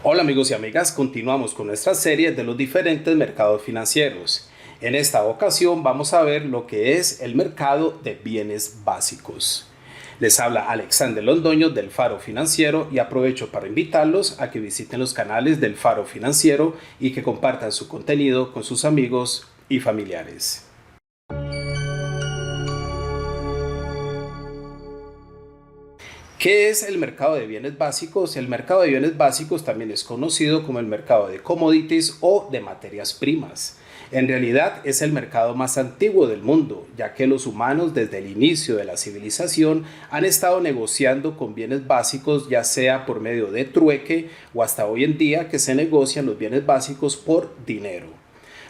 Hola amigos y amigas, continuamos con nuestra serie de los diferentes mercados financieros. En esta ocasión vamos a ver lo que es el mercado de bienes básicos. Les habla Alexander Londoño del Faro Financiero y aprovecho para invitarlos a que visiten los canales del Faro Financiero y que compartan su contenido con sus amigos y familiares. ¿Qué es el mercado de bienes básicos? El mercado de bienes básicos también es conocido como el mercado de commodities o de materias primas. En realidad es el mercado más antiguo del mundo, ya que los humanos desde el inicio de la civilización han estado negociando con bienes básicos, ya sea por medio de trueque o hasta hoy en día que se negocian los bienes básicos por dinero.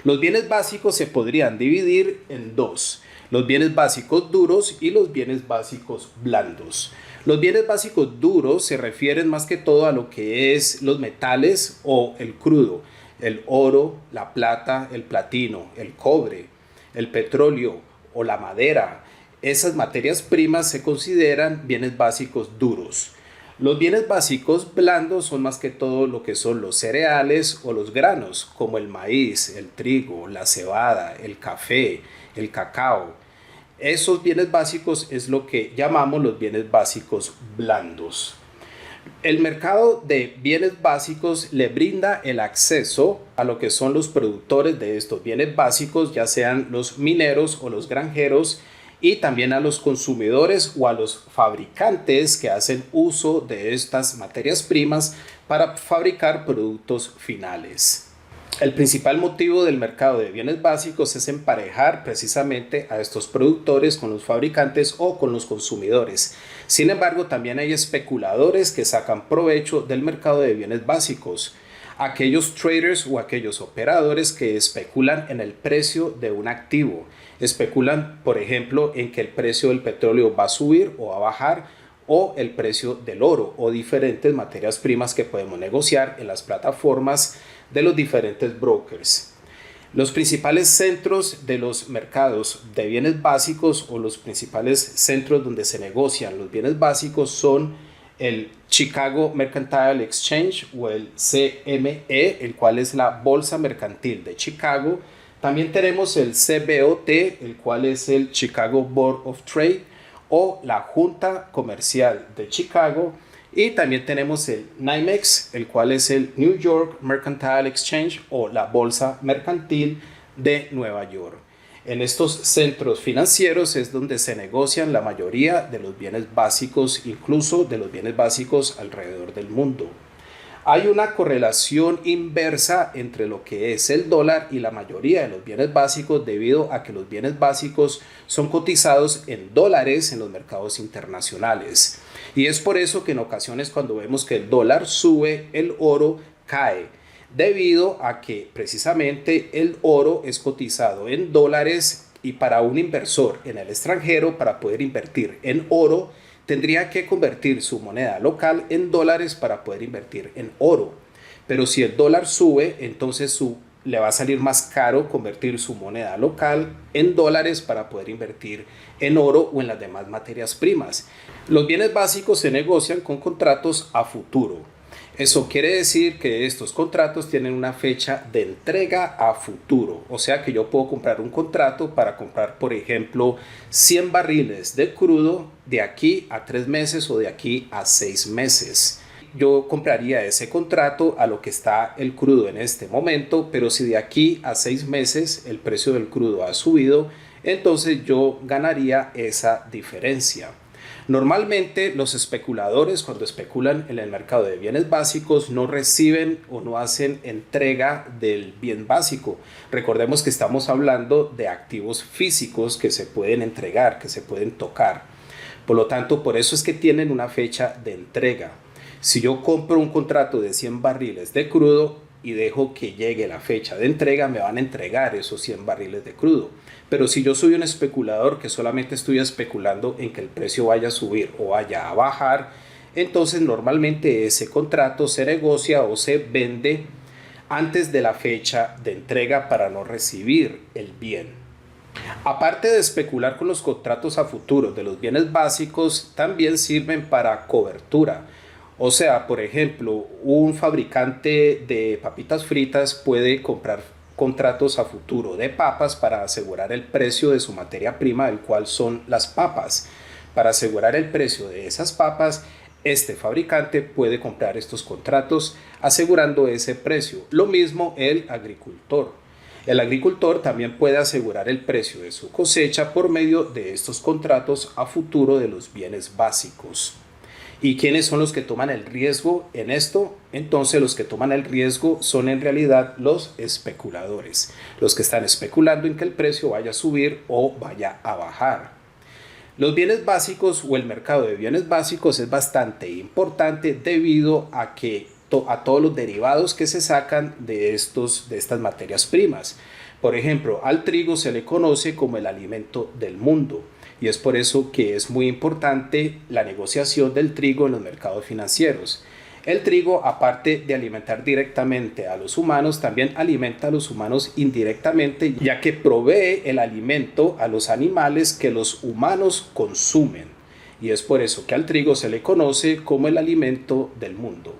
Los bienes básicos se podrían dividir en dos: los bienes básicos duros y los bienes básicos blandos. Los bienes básicos duros se refieren más que todo a lo que es los metales o el crudo, el oro, la plata, el platino, el cobre, el petróleo o la madera. Esas materias primas se consideran bienes básicos duros. Los bienes básicos blandos son más que todo lo que son los cereales o los granos, como el maíz, el trigo, la cebada, el café, el cacao. Esos bienes básicos es lo que llamamos los bienes básicos blandos. El mercado de bienes básicos le brinda el acceso a lo que son los productores de estos bienes básicos, ya sean los mineros o los granjeros, y también a los consumidores o a los fabricantes que hacen uso de estas materias primas para fabricar productos finales. El principal motivo del mercado de bienes básicos es emparejar precisamente a estos productores con los fabricantes o con los consumidores. Sin embargo, también hay especuladores que sacan provecho del mercado de bienes básicos. Aquellos traders o aquellos operadores que especulan en el precio de un activo. Especulan, por ejemplo, en que el precio del petróleo va a subir o a bajar, o el precio del oro o diferentes materias primas que podemos negociar en las plataformas de los diferentes brokers. Los principales centros de los mercados de bienes básicos o los principales centros donde se negocian los bienes básicos son el Chicago Mercantile Exchange o el CME, el cual es la Bolsa Mercantil de Chicago. También tenemos el CBOT, el cual es el Chicago Board of Trade, o la Junta Comercial de Chicago, y también tenemos el NYMEX, el cual es el New York Mercantile Exchange o la Bolsa Mercantil de Nueva York. En estos centros financieros es donde se negocian la mayoría de los bienes básicos, incluso de los bienes básicos alrededor del mundo. Hay una correlación inversa entre lo que es el dólar y la mayoría de los bienes básicos, debido a que los bienes básicos son cotizados en dólares en los mercados internacionales. Y es por eso que en ocasiones, cuando vemos que el dólar sube, el oro cae, debido a que precisamente el oro es cotizado en dólares, y para un inversor en el extranjero, para poder invertir en oro, tendría que convertir su moneda local en dólares para poder invertir en oro. Pero si el dólar sube, entonces le va a salir más caro convertir su moneda local en dólares para poder invertir en oro o en las demás materias primas. Los bienes básicos se negocian con contratos a futuro. Eso quiere decir que estos contratos tienen una fecha de entrega a futuro. O sea que yo puedo comprar un contrato para comprar, por ejemplo, 100 barriles de crudo de aquí a 3 meses o de aquí a 6 meses. Yo compraría ese contrato a lo que está el crudo en este momento, pero si de aquí a 6 meses el precio del crudo ha subido, entonces yo ganaría esa diferencia. Normalmente los especuladores, cuando especulan en el mercado de bienes básicos, no reciben o no hacen entrega del bien básico. Recordemos que estamos hablando de activos físicos que se pueden entregar, que se pueden tocar. Por lo tanto, por eso es que tienen una fecha de entrega. Si yo compro un contrato de 100 barriles de crudo y dejo que llegue la fecha de entrega, me van a entregar esos 100 barriles de crudo. Pero si yo soy un especulador que solamente estoy especulando en que el precio vaya a subir o vaya a bajar, entonces normalmente ese contrato se negocia o se vende antes de la fecha de entrega para no recibir el bien. Aparte de especular con los contratos a futuro de los bienes básicos, también sirven para cobertura. O sea, por ejemplo, un fabricante de papitas fritas puede comprar contratos a futuro de papas para asegurar el precio de su materia prima, el cual son las papas. Para asegurar el precio de esas papas, este fabricante puede comprar estos contratos asegurando ese precio. Lo mismo el agricultor. El agricultor también puede asegurar el precio de su cosecha por medio de estos contratos a futuro de los bienes básicos. ¿Y quiénes son los que toman el riesgo en esto? Entonces los que toman el riesgo son en realidad los especuladores, los que están especulando en que el precio vaya a subir o vaya a bajar. Los bienes básicos o el mercado de bienes básicos es bastante importante debido a que a todos los derivados que se sacan de estas materias primas. Por ejemplo, al trigo se le conoce como el alimento del mundo. Y es por eso que es muy importante la negociación del trigo en los mercados financieros. El trigo, aparte de alimentar directamente a los humanos, también alimenta a los humanos indirectamente, ya que provee el alimento a los animales que los humanos consumen. Y es por eso que al trigo se le conoce como el alimento del mundo.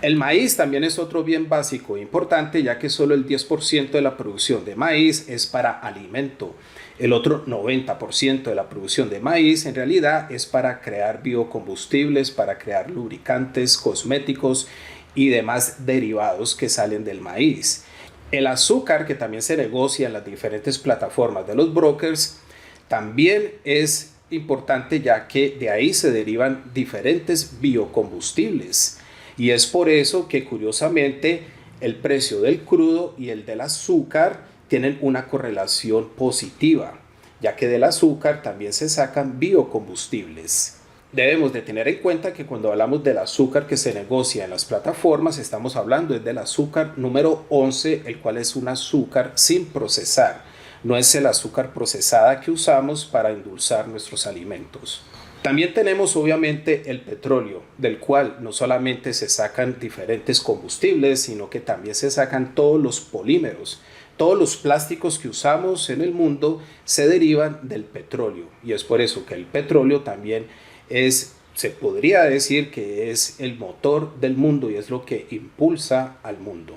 El maíz también es otro bien básico e importante, ya que solo el 10% de la producción de maíz es para alimento. El otro 90% de la producción de maíz en realidad es para crear biocombustibles, para crear lubricantes, cosméticos y demás derivados que salen del maíz. El azúcar, que también se negocia en las diferentes plataformas de los brokers, también es importante, ya que de ahí se derivan diferentes biocombustibles. Y es por eso que curiosamente el precio del crudo y el del azúcar tienen una correlación positiva, ya que del azúcar también se sacan biocombustibles. Debemos de tener en cuenta que cuando hablamos del azúcar que se negocia en las plataformas, estamos hablando del azúcar número 11, el cual es un azúcar sin procesar. No es el azúcar procesada que usamos para endulzar nuestros alimentos. También tenemos obviamente el petróleo, del cual no solamente se sacan diferentes combustibles, sino que también se sacan todos los polímeros. Todos los plásticos que usamos en el mundo se derivan del petróleo, y es por eso que el petróleo también se podría decir que es el motor del mundo y es lo que impulsa al mundo.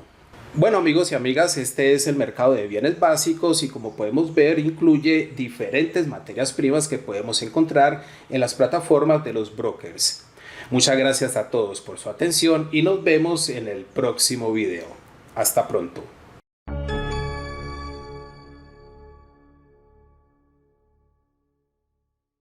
Bueno, amigos y amigas, este es el mercado de bienes básicos y como podemos ver incluye diferentes materias primas que podemos encontrar en las plataformas de los brokers. Muchas gracias a todos por su atención y nos vemos en el próximo video. Hasta pronto.